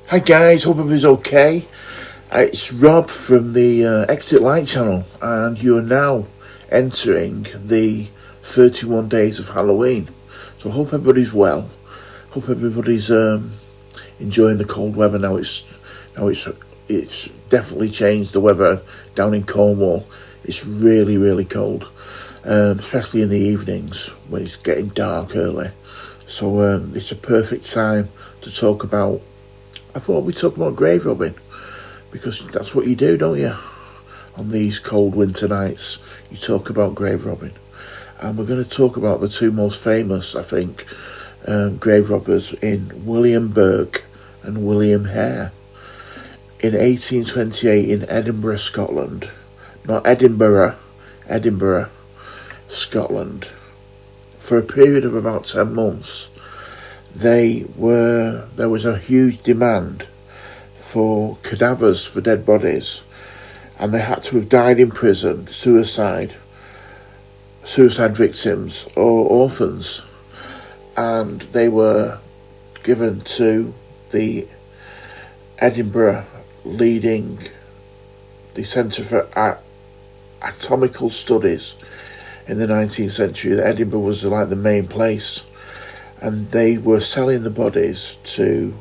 Hi guys, hope everybody's okay. It's Rob from the Exit Light channel, and you are now entering the 31 days of Halloween. So I hope everybody's well. Hope everybody's enjoying the cold weather now. It's definitely changed the weather down in Cornwall. It's really cold, especially in the evenings when it's getting dark early. So it's a perfect time to talk about. I thought we'd talk about grave robbing, because that's what you do, don't you? On these cold winter nights, you talk about grave robbing. And we're going to talk about the two most famous, I think, grave robbers in William Burke and William Hare. In 1828 in Edinburgh, Scotland. Not Edinburgh, Scotland. For a period of about 10 months, there was a huge demand for cadavers, for dead bodies, and they had to have died in prison, suicide victims or orphans, and they were given to the Edinburgh leading the Centre for Anatomical Studies in the 19th century. Edinburgh was like the main place, and they were selling the bodies to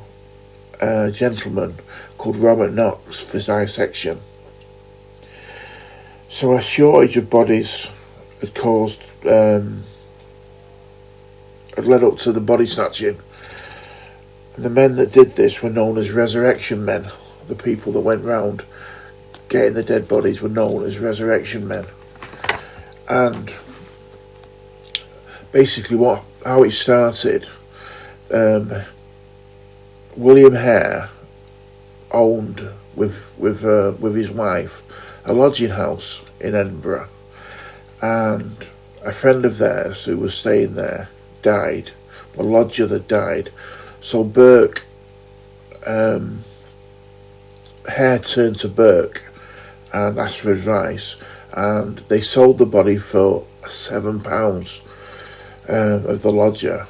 a gentleman called Robert Knox for dissection. So a shortage of bodies had led up to the body snatching. And the men that did this were known as resurrection men. The people that went round getting the dead bodies were known as resurrection men. And basically how it started, William Hare owned with his wife a lodging house in Edinburgh, and a friend of theirs who was staying there died, a lodger that died. So Burke, Hare turned to Burke and asked for advice, and they sold the body for £7 of the lodger,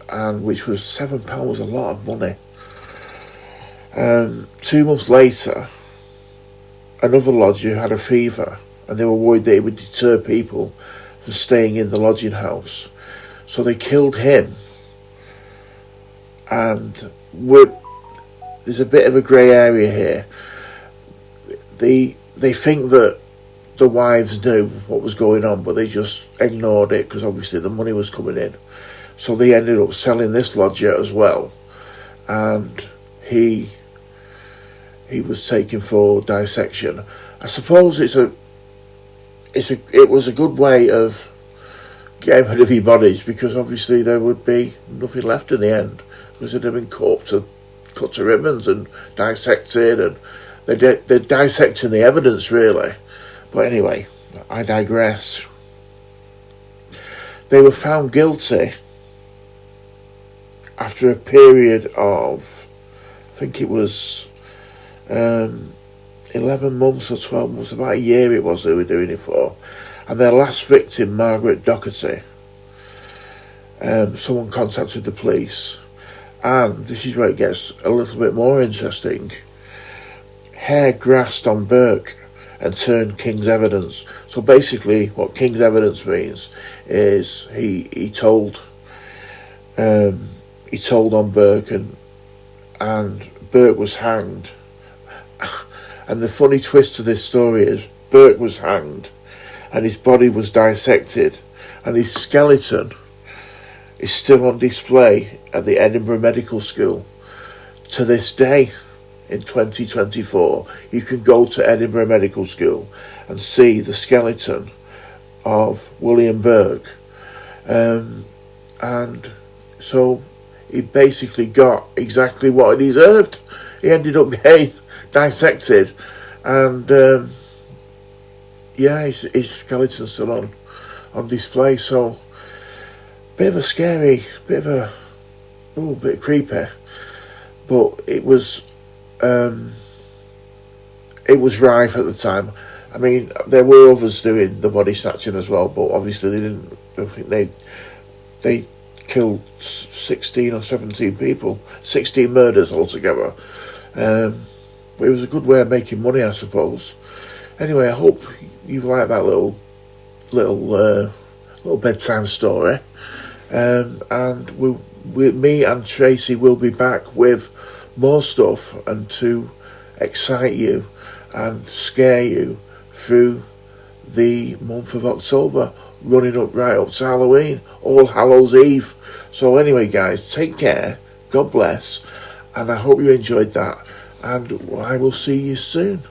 and which was £7 was a lot of money. 2 months later, another lodger had a fever, and they were worried that it would deter people from staying in the lodging house, so they killed him. And there's a bit of a grey area here. They think that the wives knew what was going on, but they just ignored it because obviously the money was coming in. So they ended up selling this lodger as well, and he was taken for dissection. I suppose it was a good way of getting rid of your bodies, because obviously there would be nothing left in the end, because they'd have been cut to ribbons and dissected, and they're dissecting the evidence really. But anyway, I digress. They were found guilty after a period of, I think it was 11 months or 12 months, about a year it was they were doing it for. And their last victim, Margaret Doherty, someone contacted the police, and this is where it gets a little bit more interesting. Hare grasped on Burke and turned King's evidence. So basically what King's evidence means is he told on Burke, and Burke was hanged. And the funny twist to this story is Burke was hanged and his body was dissected, and his skeleton is still on display at the Edinburgh Medical School to this day. In 2024, you can go to Edinburgh Medical School and see the skeleton of William Burke, and so he basically got exactly what he deserved. He ended up getting dissected, and his skeleton's still on display. So bit creepy, but it was rife at the time. I mean, there were others doing the body snatching as well, but obviously they didn't. I think they killed 16 or 17 people, 16 murders altogether. But it was a good way of making money, I suppose. Anyway, I hope you like that little bedtime story. And me and Tracy will be back with more stuff and to excite you and scare you through the month of October, running up right up to Halloween, All Hallows Eve. So anyway, guys, take care, God bless, and I hope you enjoyed that, and I will see you soon.